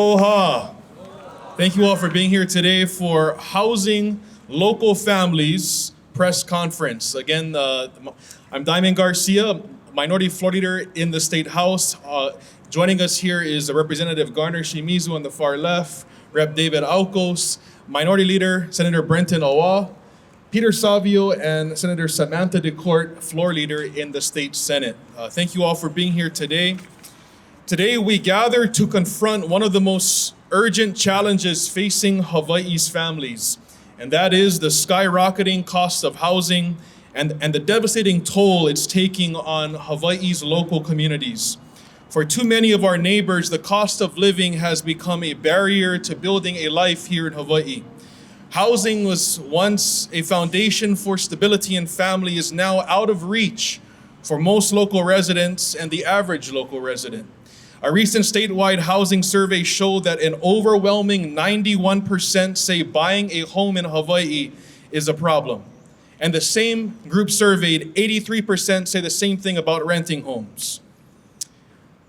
Aloha. Thank you all for being here today for Housing Local Families Press Conference. Again, I'm Diamond Garcia, Minority Floor Leader in the State House. Joining us here is Representative Garner Shimizu on the far left, Rep. David Alcos, Minority Leader Senator Brenton Awa, Peter Savio, and Senator Senator DeCorte, Floor Leader in the State Senate. Thank you all for being here today. Today we gather to confront one of the most urgent challenges facing Hawaii's families, and that is the skyrocketing cost of housing and the devastating toll it's taking on Hawaii's local communities. For too many of our neighbors, the cost of living has become a barrier to building a life here in Hawaii. Housing was once a foundation for stability and family is now out of reach for most local residents and the average local resident. A recent statewide housing survey showed that an overwhelming 91% say buying a home in Hawaii is a problem. And the same group surveyed, 83% say the same thing about renting homes.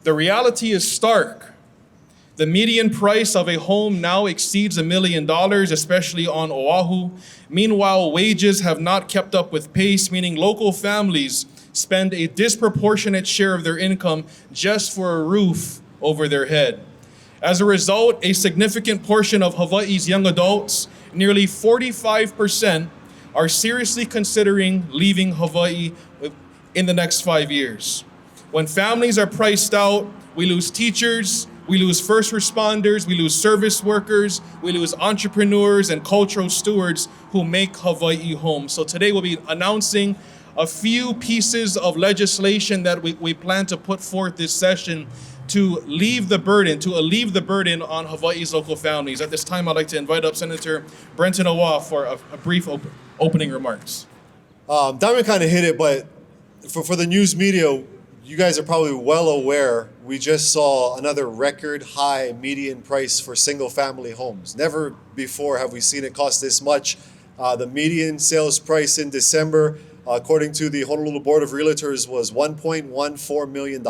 The reality is stark. The median price of a home now exceeds $1 million, especially on Oahu. Meanwhile, wages have not kept up with pace, meaning local families spend a disproportionate share of their income just for a roof over their head. As a result, a significant portion of Hawaii's young adults, nearly 45%, are seriously considering leaving Hawaii in the next 5 years. When families are priced out, we lose teachers, we lose first responders, we lose service workers, we lose entrepreneurs and cultural stewards who make Hawaii home. So today we'll be announcing a few pieces of legislation that we plan to put forth this session to alleviate the burden on Hawaii's local families. At this time, I'd like to invite up Senator Brenton Awa for a brief opening remarks. Diamond kind of hit it, but for the news media, you guys are probably well aware, we just saw another record high median price for single family homes. Never before have we seen it cost this much. The median sales price in December, according to the Honolulu Board of Realtors, was $1.14 million.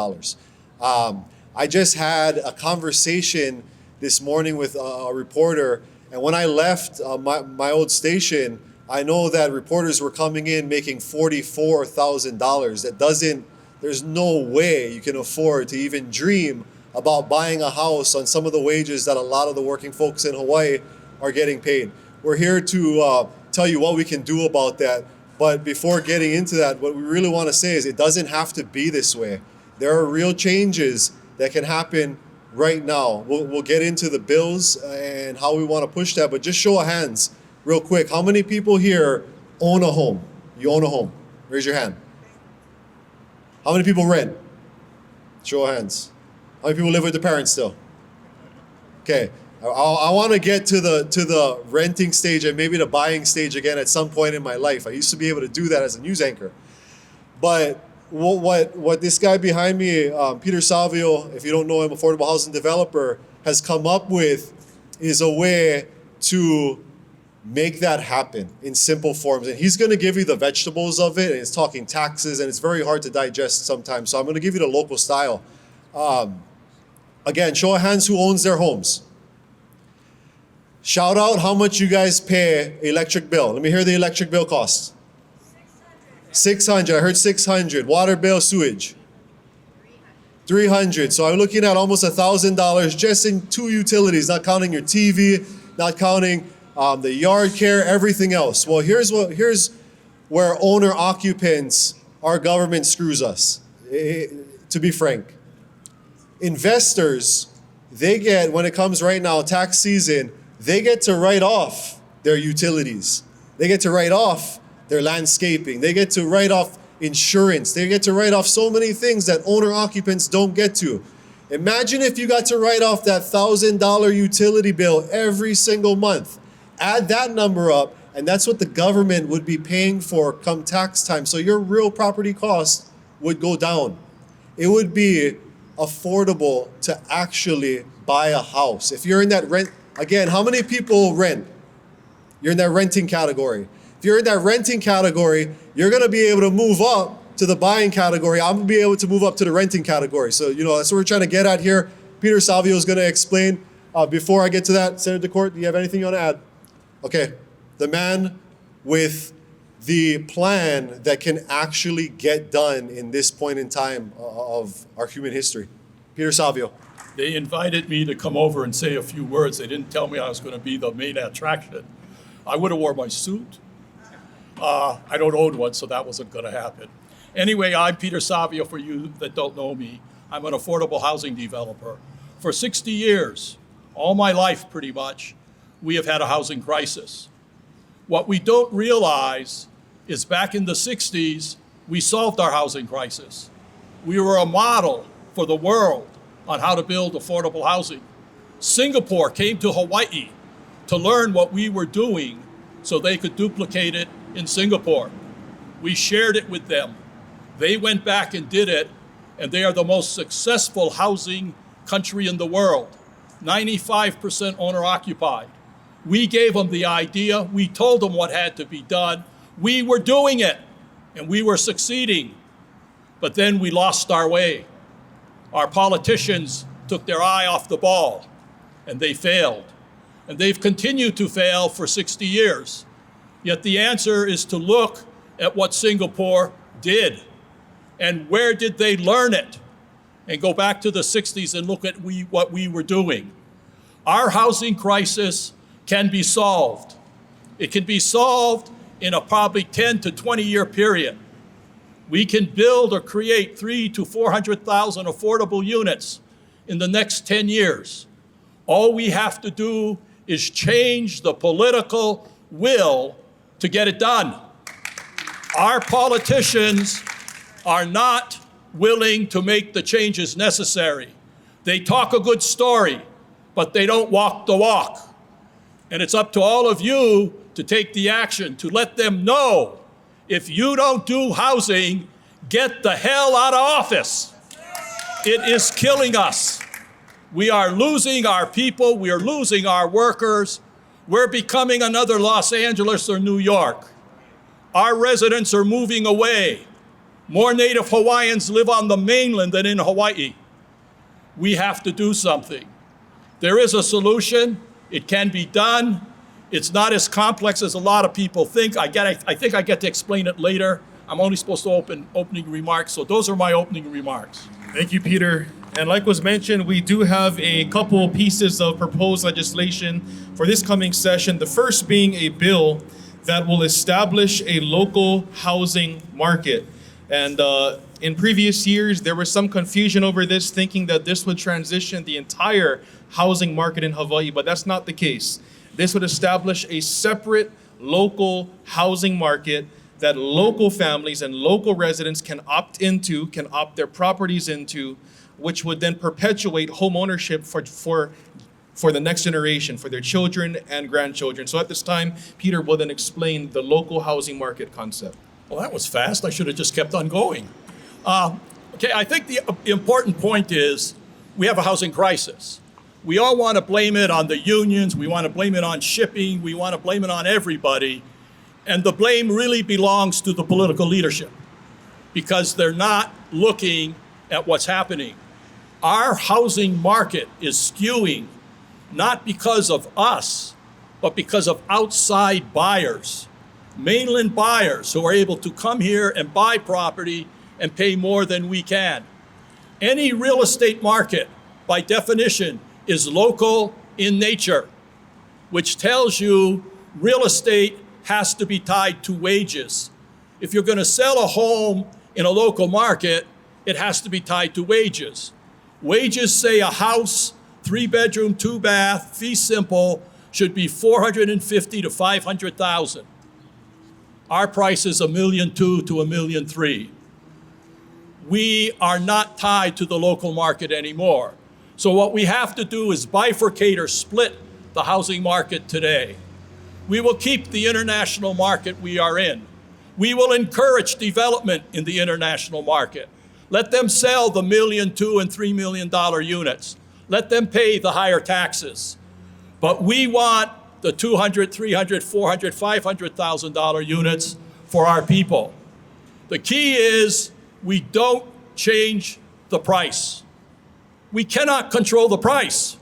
I just had a conversation this morning with a reporter, and when I left my old station, I know that reporters were coming in making $44,000. There's no way you can afford to even dream about buying a house on some of the wages that a lot of the working folks in Hawaii are getting paid. We're here to tell you what we can do about that. But before getting into that, what we really want to say is it doesn't have to be this way. There are real changes that can happen right now. We'll get into the bills and how we want to push that, but just show of hands real quick. How many people here own a home? You own a home? Raise your hand. How many people rent? Show of hands. How many people live with their parents still? Okay. I want to get to the renting stage and maybe the buying stage again at some point in my life. I used to be able to do that as a news anchor. But what this guy behind me, Peter Savio, if you don't know him, affordable housing developer, has come up with is a way to make that happen in simple forms. And he's going to give you the vegetables of it, and it's talking taxes, and it's very hard to digest sometimes. So I'm going to give you the local style. Again, show of hands who owns their homes. Shout out how much you guys pay electric bill. Let me hear the electric bill costs. 600. I heard 600. Water bill, sewage. 300. So I'm looking at almost $1,000 just in 2 utilities, not counting your TV, not counting the yard care, everything else. Well, here's where owner occupants, our government screws us, to be frank. Investors, they get, when it comes right now, tax season, they get to write off their utilities. They get to write off their landscaping. They get to write off insurance. They get to write off so many things that owner occupants don't get to. Imagine if you got to write off that $1,000 utility bill every single month. Add that number up, and that's what the government would be paying for come tax time. So your real property cost would go down. It would be affordable to actually buy a house. If you're in that rent, again, how many people rent? You're in that renting category. If you're in that renting category, you're going to be able to move up to the buying category. I'm going to be able to move up to the renting category. So, that's what we're trying to get at here. Peter Savio is going to explain Before I get to that, Senator DeCorte, do you have anything you want to add? Okay, the man with the plan that can actually get done in this point in time of our human history. Peter Savio. They invited me to come over and say a few words. They didn't tell me I was going to be the main attraction. I would have wore my suit. I don't own one, so that wasn't going to happen. Anyway, I'm Peter Savio, for you that don't know me. I'm an affordable housing developer. For 60 years, all my life pretty much, we have had a housing crisis. What we don't realize is back in the 60s, we solved our housing crisis. We were a model for the world on how to build affordable housing. Singapore came to Hawaii to learn what we were doing so they could duplicate it in Singapore. We shared it with them. They went back and did it, and they are the most successful housing country in the world. 95% owner-occupied. We gave them the idea. We told them what had to be done. We were doing it, and we were succeeding. But then we lost our way. Our politicians took their eye off the ball, and they failed. And they've continued to fail for 60 years. Yet the answer is to look at what Singapore did. And where did they learn it? And go back to the 60s and look at what we were doing. Our housing crisis can be solved. It can be solved in a probably 10 to 20 year period. We can build or create 300,000 to 400,000 affordable units in the next 10 years. All we have to do is change the political will to get it done. Our politicians are not willing to make the changes necessary. They talk a good story, but they don't walk the walk. And it's up to all of you to take the action, to let them know, if you don't do housing, get the hell out of office. It is killing us. We are losing our people. We are losing our workers. We're becoming another Los Angeles or New York. Our residents are moving away. More Native Hawaiians live on the mainland than in Hawaii. We have to do something. There is a solution. It can be done. It's not as complex as a lot of people think. I think I get to explain it later. I'm only supposed to opening remarks, so those are my opening remarks. Thank you, Peter. And like was mentioned, we do have a couple pieces of proposed legislation for this coming session. The first being a bill that will establish a local housing market. And in previous years, there was some confusion over this, thinking that this would transition the entire housing market in Hawaii, but that's not the case. This would establish a separate local housing market that local families and local residents can opt into, can opt their properties into, which would then perpetuate home ownership for the next generation, for their children and grandchildren. So at this time, Peter will then explain the local housing market concept. Well, that was fast. I should have just kept on going. Okay, I think the important point is we have a housing crisis. We all want to blame it on the unions. We want to blame it on shipping. We want to blame it on everybody. And the blame really belongs to the political leadership because they're not looking at what's happening. Our housing market is skewing not because of us, but because of outside buyers, mainland buyers who are able to come here and buy property and pay more than we can. Any real estate market, by definition, is local in nature, which tells you real estate has to be tied to wages. If you're going to sell a home in a local market, it has to be tied to wages. Wages say a house, 3-bedroom, 2-bath, fee simple, should be $450,000 to $500,000. Our price is $1.2 million to $1.3 million. We are not tied to the local market anymore. So what we have to do is bifurcate or split the housing market today. We will keep the international market we are in. We will encourage development in the international market. Let them sell the $1.2 million and $3 million units. Let them pay the higher taxes. But we want the $200,000, $300,000, $400,000, $500,000 units for our people. The key is we don't change the price. We cannot control the price.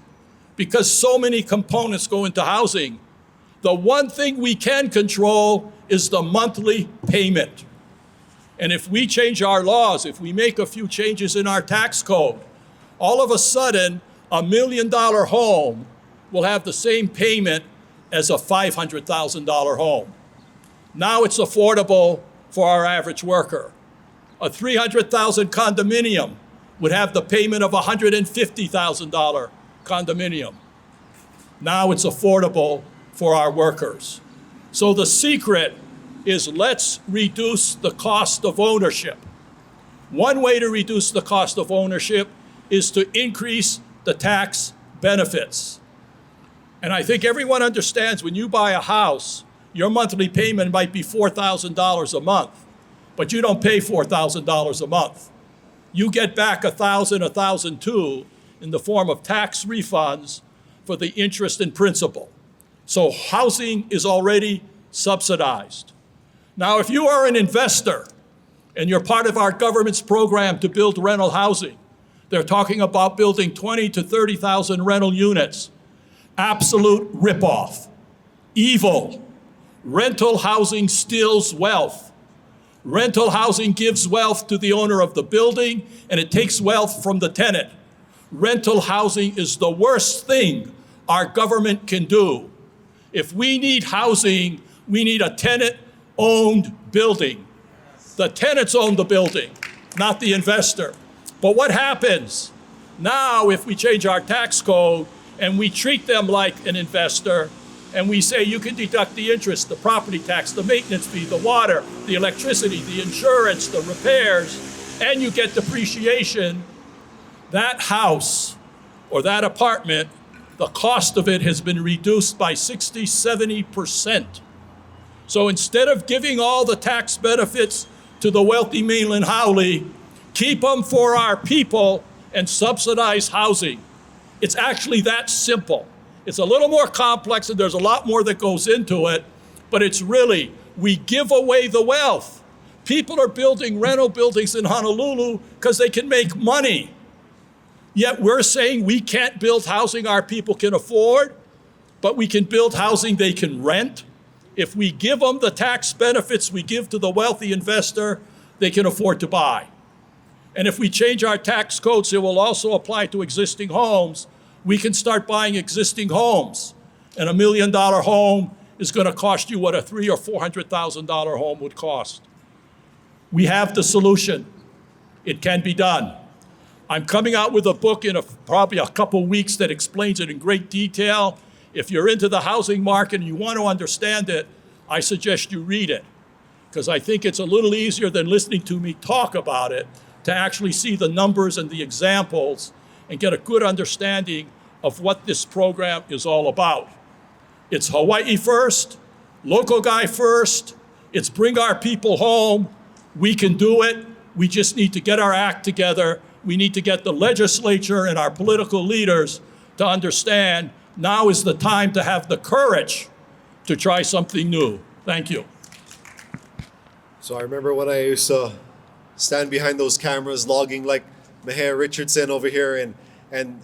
because so many components go into housing. The one thing we can control is the monthly payment. And if we change our laws, if we make a few changes in our tax code, all of a sudden, $1 million home will have the same payment as a $500,000 home. Now it's affordable for our average worker. A $300,000 condominium would have the payment of a $150,000 condominium. Now it's affordable for our workers. So the secret is, let's reduce the cost of ownership. One way to reduce the cost of ownership is to increase the tax benefits. And I think everyone understands, when you buy a house, your monthly payment might be $4,000 a month, but you don't pay $4,000 a month. You get back $1,000, $1,200 in the form of tax refunds for the interest and principal. So housing is already subsidized. Now, if you are an investor and you're part of our government's program to build rental housing, they're talking about building 20 to 30,000 rental units. Absolute ripoff. Evil. Rental housing steals wealth. Rental housing gives wealth to the owner of the building, and it takes wealth from the tenant. Rental housing is the worst thing our government can do. If we need housing, we need a tenant-owned building. The tenants own the building, not the investor. But what happens now if we change our tax code and we treat them like an investor, and we say you can deduct the interest, the property tax, the maintenance fee, the water, the electricity, the insurance, the repairs, and you get depreciation, that house or that apartment, the cost of it has been reduced by 60, 70%. So instead of giving all the tax benefits to the wealthy mainland haole, keep them for our people and subsidize housing. It's actually that simple. It's a little more complex and there's a lot more that goes into it, but it's really, we give away the wealth. People are building rental buildings in Honolulu because they can make money. Yet we're saying we can't build housing our people can afford, but we can build housing they can rent. If we give them the tax benefits we give to the wealthy investor, they can afford to buy. And if we change our tax codes, it will also apply to existing homes. We can start buying existing homes. And $1 million home is going to cost you what a $300,000 or $400,000 home would cost. We have the solution. It can be done. I'm coming out with a book in probably a couple weeks that explains it in great detail. If you're into the housing market and you want to understand it, I suggest you read it, because I think it's a little easier than listening to me talk about it to actually see the numbers and the examples and get a good understanding of what this program is all about. It's Hawaii first, local guy first, it's bring our people home. We can do it. We just need to get our act together. We need to get the legislature and our political leaders to understand now is the time to have the courage to try something new. Thank you. So I remember when I used to stand behind those cameras logging like Maher Richardson over here, and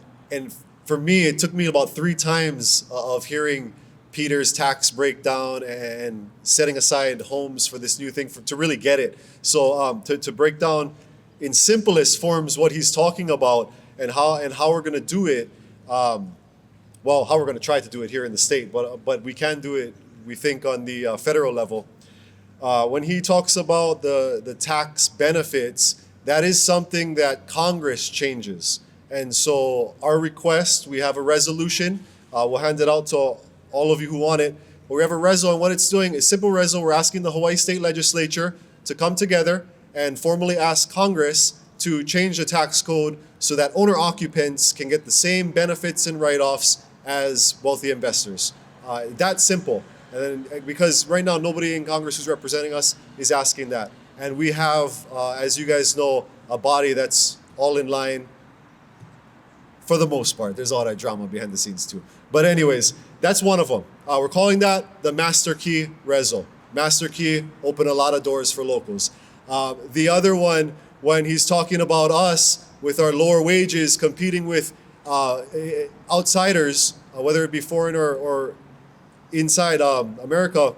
for me, it took me about 3 times of hearing Peter's tax breakdown and setting aside homes for this new thing to really get it. So to break down in simplest forms what he's talking about and how we're going to do it, how we're going to try to do it here in the state, but we can do it, we think, on the federal level. When he talks about the tax benefits, that is something that Congress changes. And so our request, we have a resolution. We'll hand it out to all of you who want it. But we have a reso, and what it's doing is simple reso. We're asking the Hawaiʻi State Legislature to come together and formally ask Congress to change the tax code so that owner occupants can get the same benefits and write-offs as wealthy investors. That's simple. And then, because right now nobody in Congress who's representing us is asking that. And we have, as you guys know, a body that's all in line for the most part. There's all that drama behind the scenes too. But anyways, that's one of them. We're calling that the Master Key Reso. Master Key open a lot of doors for locals. The other one, when he's talking about us with our lower wages competing with outsiders, whether it be foreign or inside America,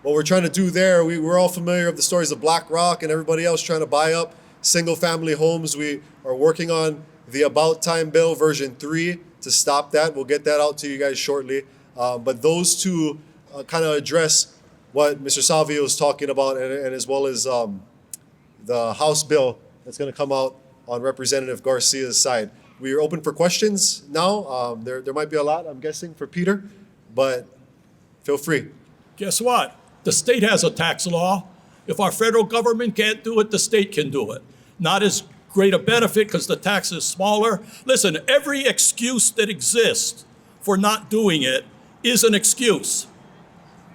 what we're trying to do there, we're all familiar with the stories of BlackRock and everybody else trying to buy up single-family homes. We are working on the About Time Bill version 3 to stop that. We'll get that out to you guys shortly. But those two kind of address what Mr. Savio is talking about, and as well as the House bill that's going to come out on Representative Garcia's side. We are open for questions now. There might be a lot, I'm guessing, for Peter, but feel free. Guess what? The state has a tax law. If our federal government can't do it, the state can do it. Not as great a benefit because the tax is smaller. Listen, every excuse that exists for not doing it is an excuse.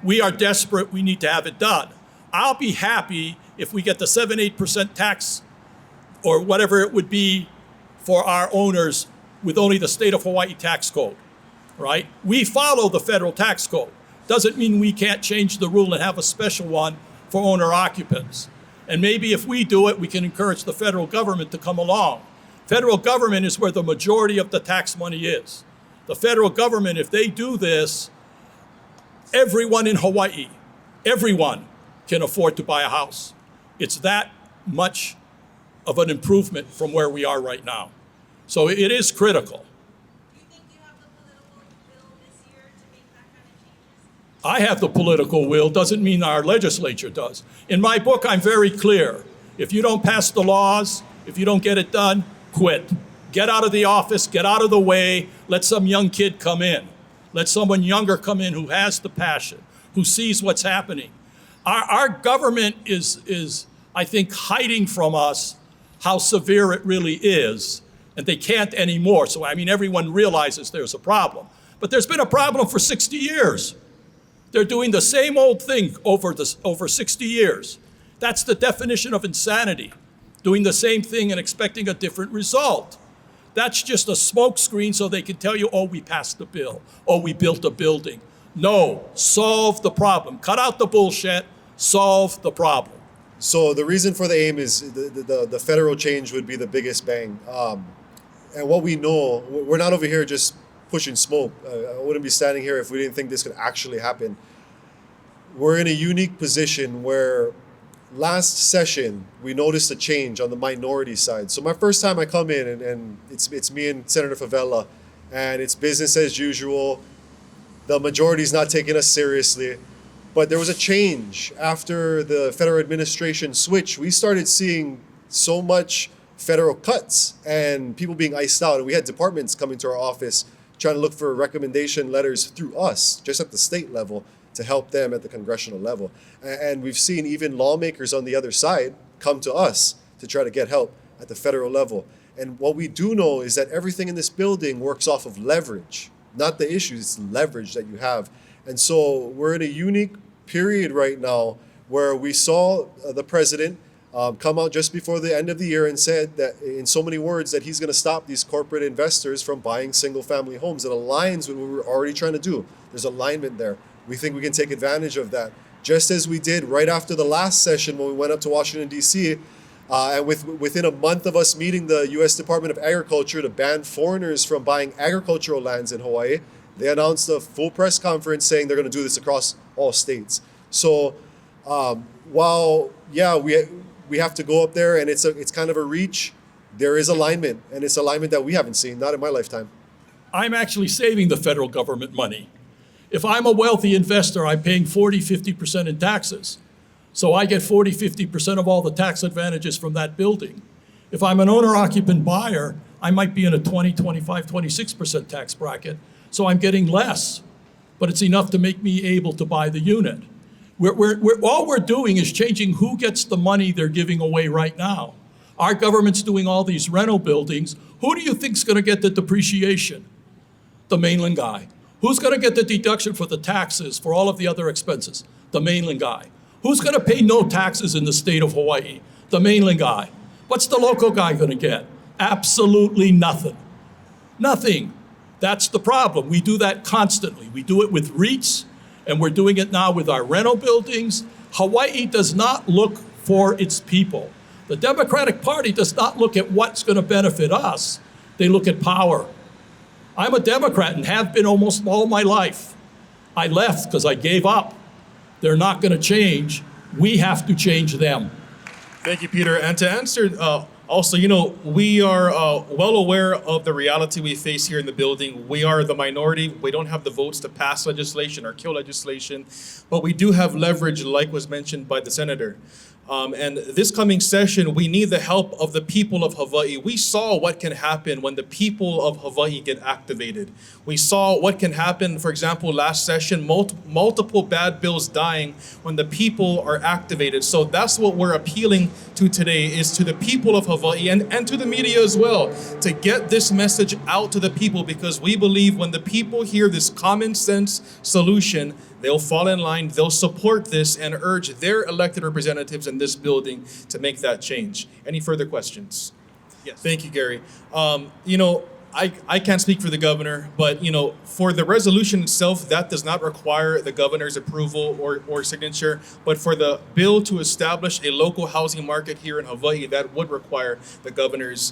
We are desperate. We need to have it done. I'll be happy if we get the 7-8% tax or whatever it would be for our owners with only the state of Hawaii tax code, right? We follow the federal tax code. Doesn't mean we can't change the rule and have a special one for owner occupants. And maybe if we do it, we can encourage the federal government to come along. Federal government is where the majority of the tax money is. The federal government, if they do this, everyone in Hawaii, everyone can afford to buy a house. It's that much of an improvement from where we are right now. So it is critical. Do you think you have the political will this year to make that kind of changes? I have the political will, doesn't mean our legislature does. In my book, I'm very clear. If you don't pass the laws, if you don't get it done, quit. Get out of the office, get out of the way, let some young kid come in. Let someone younger come in who has the passion, who sees what's happening. Our government is, I think, hiding from us how severe it really is, and they can't anymore. So, I mean, everyone realizes there's a problem. But there's been a problem for 60 years. They're doing the same old thing over 60 years. That's the definition of insanity, doing the same thing and expecting a different result. That's just a smokescreen so they can tell you, oh, we passed the bill. Oh, we built a building. No, solve the problem. Cut out the bullshit, solve the problem. So the reason for the aim is the federal change would be the biggest bang. And what we know, we're not over here just pushing smoke. I wouldn't be standing here if we didn't think this could actually happen. We're in a unique position where last session, we noticed a change on the minority side. So my first time I come in, and it's me and Senator Favela, and it's business as usual. The majority's not taking us seriously. But there was a change after the federal administration switch. We started seeing so much federal cuts and people being iced out. And we had departments coming to our office trying to look for recommendation letters through us, just at the state level, to help them at the congressional level. And we've seen even lawmakers on the other side come to us to try to get help at the federal level. And what we do know is that everything in this building works off of leverage, not the issues, it's leverage that you have. And so we're in a unique period right now where we saw the president come out just before the end of the year and said that in so many words that he's going to stop these corporate investors from buying single family homes. It aligns with what we're already trying to do. There's alignment there. We think we can take advantage of that. Just as we did right after the last session when we went up to Washington, D.C., and within a month of us meeting the U.S. Department of Agriculture to ban foreigners from buying agricultural lands in Hawaii, they announced a full press conference saying they're going to do this across all states. So while, yeah, we have to go up there and it's kind of a reach, there is alignment, and it's alignment that we haven't seen, not in my lifetime. I'm actually saving the federal government money. If I'm a wealthy investor, I'm paying 40-50% in taxes. So I get 40-50% of all the tax advantages from that building. If I'm an owner-occupant buyer, I might be in a 20-25-26% tax bracket. So I'm getting less, but it's enough to make me able to buy the unit. All we're doing is changing who gets the money they're giving away right now. Our government's doing all these rental buildings. Who do you think's going to get the depreciation? The mainland guy. Who's going to get the deduction for the taxes for all of the other expenses? The mainland guy. Who's going to pay no taxes in the state of Hawaii? The mainland guy. What's the local guy going to get? Absolutely nothing. Nothing. That's the problem. We do that constantly. We do it with REITs, and we're doing it now with our rental buildings. Hawaii does not look for its people. The Democratic Party does not look at what's going to benefit us. They look at power. I'm a Democrat and have been almost all my life. I left because I gave up. They're not going to change. We have to change them. Thank you, Peter. And to answer, also, we are well aware of the reality we face here in the building. We are the minority. We don't have the votes to pass legislation or kill legislation, but we do have leverage, like was mentioned by the senator. And this coming session, we need the help of the people of Hawaii. We saw what can happen when the people of Hawaii get activated. We saw what can happen, for example, last session, multiple bad bills dying when the people are activated. So that's what we're appealing to today, is to the people of Hawaii and to the media as well, to get this message out to the people, because we believe when the people hear this common sense solution, they'll fall in line, they'll support this, and urge their elected representatives in this building to make that change. Any further questions? Yes. Thank you, Gary. I can't speak for the governor, but for the resolution itself, that does not require the governor's approval or signature. But for the bill to establish a local housing market here in Hawaii, that would require the governor's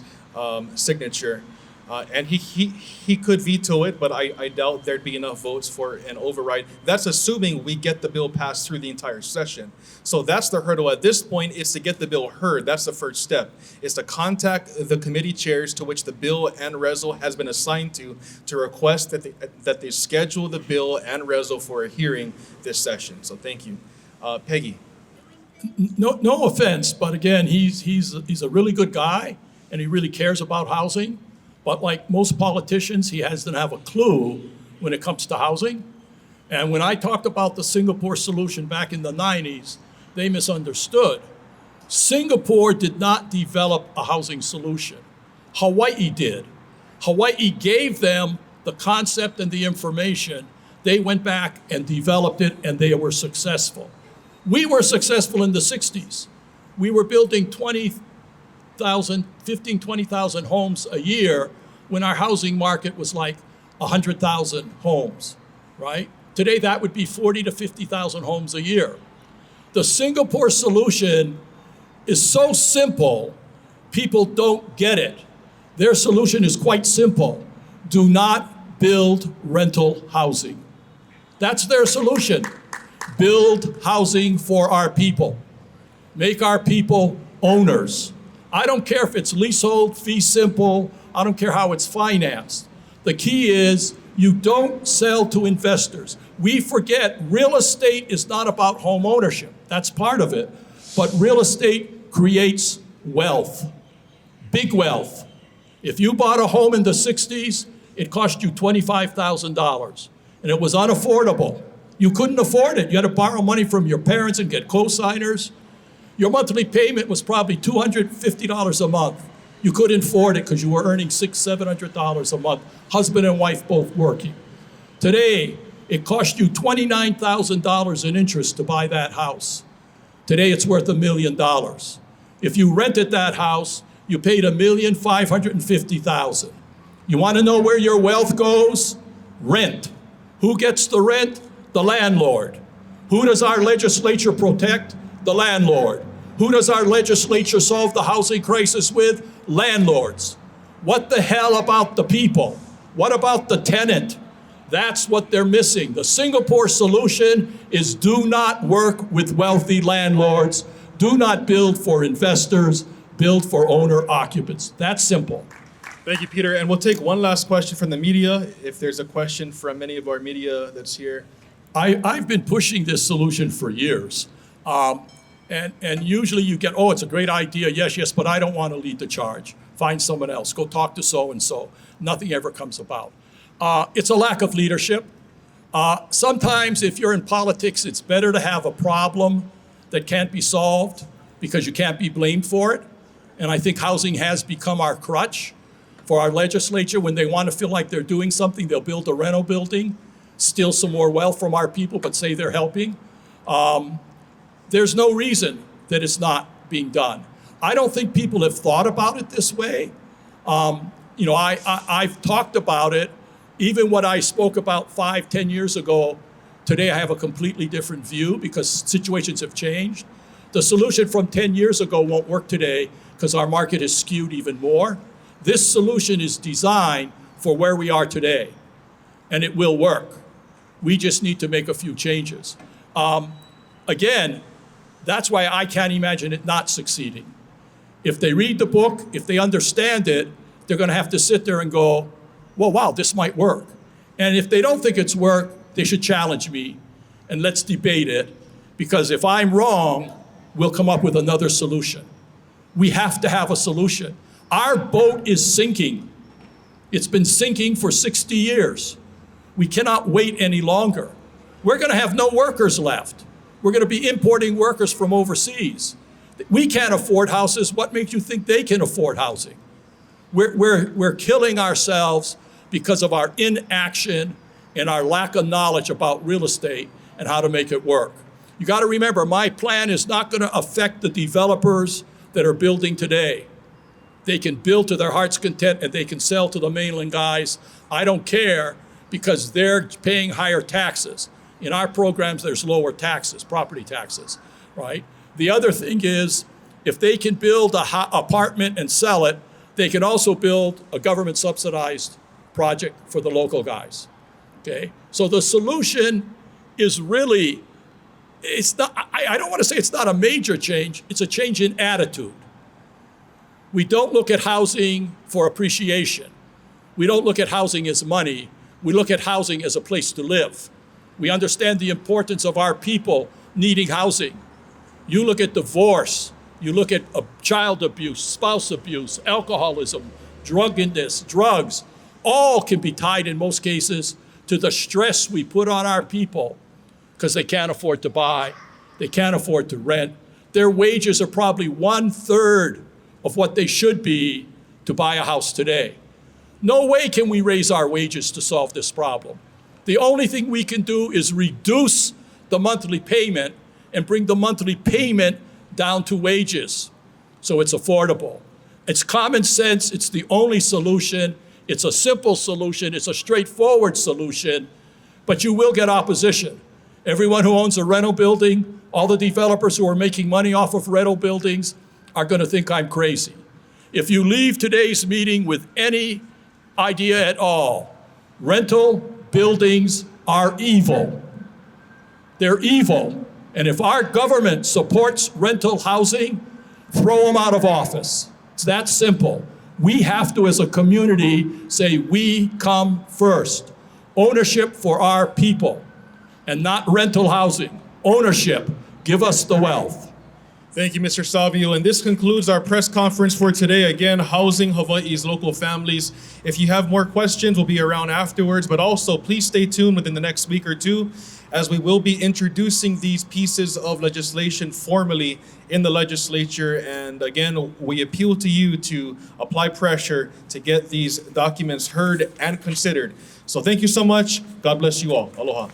signature. And he could veto it, but I doubt there'd be enough votes for an override. That's assuming we get the bill passed through the entire session. So that's the hurdle at this point, is to get the bill heard. That's the first step, is to contact the committee chairs to which the bill and resol has been assigned to request that they schedule the bill and resol for a hearing this session. So thank you. Peggy. No offense, but again, he's a really good guy, and he really cares about housing. But like most politicians, he doesn't have a clue when it comes to housing. And when I talked about the Singapore solution back in the 90s, they misunderstood. Singapore did not develop a housing solution. Hawaii did. Hawaii gave them the concept and the information. They went back and developed it, and they were successful. We were successful in the 60s. We were building 20,000 homes a year when our housing market was like 100,000 homes, right? Today, that would be 40 to 50,000 homes a year. The Singapore solution is so simple, people don't get it. Their solution is quite simple. Do not build rental housing. That's their solution. Build housing for our people. Make our people owners. I don't care if it's leasehold, fee simple, I don't care how it's financed. The key is you don't sell to investors. We forget real estate is not about home ownership. That's part of it. But real estate creates wealth, big wealth. If you bought a home in the 60s, it cost you $25,000 and it was unaffordable. You couldn't afford it. You had to borrow money from your parents and get co-signers. Your monthly payment was probably $250 a month. You couldn't afford it because you were earning $600, $700 a month, husband and wife both working. Today, it cost you $29,000 in interest to buy that house. Today, it's worth $1 million. If you rented that house, you paid $1,550,000. You want to know where your wealth goes? Rent. Who gets the rent? The landlord. Who does our legislature protect? The landlord. Who does our legislature solve the housing crisis with? Landlords. What the hell about the people? What about the tenant? That's what they're missing. The Singapore solution is do not work with wealthy landlords. Do not build for investors. Build for owner occupants. That's simple. Thank you, Peter. And we'll take one last question from the media, if there's a question from any of our media that's here. I've been pushing this solution for years. And usually you get, oh, it's a great idea, yes, but I don't want to lead the charge. Find someone else. Go talk to so-and-so. Nothing ever comes about. It's a lack of leadership. Sometimes if you're in politics, it's better to have a problem that can't be solved because you can't be blamed for it. And I think housing has become our crutch for our legislature. When they want to feel like they're doing something, they'll build a rental building, steal some more wealth from our people, but say they're helping. There's no reason that it's not being done. I don't think people have thought about it this way. I've talked about it. Even what I spoke about 5-10 years ago, today I have a completely different view because situations have changed. The solution from 10 years ago won't work today because our market is skewed even more. This solution is designed for where we are today, and it will work. We just need to make a few changes. Again, that's why I can't imagine it not succeeding. If they read the book, if they understand it, they're going to have to sit there and go, well, wow, this might work. And if they don't think it's work, they should challenge me and let's debate it, because if I'm wrong, we'll come up with another solution. We have to have a solution. Our boat is sinking. It's been sinking for 60 years. We cannot wait any longer. We're going to have no workers left. We're going to be importing workers from overseas. We can't afford houses. What makes you think they can afford housing? We're killing ourselves because of our inaction and our lack of knowledge about real estate and how to make it work. You got to remember, my plan is not going to affect the developers that are building today. They can build to their heart's content and they can sell to the mainland guys. I don't care, because they're paying higher taxes. In our programs, there's lower taxes, property taxes, right? The other thing is, if they can build an apartment and sell it, they can also build a government subsidized project for the local guys, okay? So the solution is really, it's not, I don't want to say it's not a major change, it's a change in attitude. We don't look at housing for appreciation. We don't look at housing as money. We look at housing as a place to live. We understand the importance of our people needing housing. You look at divorce, you look at child abuse, spouse abuse, alcoholism, drugs, all can be tied in most cases to the stress we put on our people because they can't afford to buy, they can't afford to rent. Their wages are probably 1/3 of what they should be to buy a house today. No way can we raise our wages to solve this problem. The only thing we can do is reduce the monthly payment and bring the monthly payment down to wages so it's affordable. It's common sense, it's the only solution, it's a simple solution, it's a straightforward solution, but you will get opposition. Everyone who owns a rental building, all the developers who are making money off of rental buildings are going to think I'm crazy. If you leave today's meeting with any idea at all, rental buildings are evil. They're evil. And if our government supports rental housing, throw them out of office. It's that simple. We have to, as a community, say we come first. Ownership for our people, and not rental housing. Ownership. Give us the wealth. Thank you, Mr. Savio. And this concludes our press conference for today. Again, housing Hawaii's local families. If you have more questions, we'll be around afterwards. But also, please stay tuned within the next week or two, as we will be introducing these pieces of legislation formally in the legislature. And again, we appeal to you to apply pressure to get these documents heard and considered. So thank you so much. God bless you all. Aloha.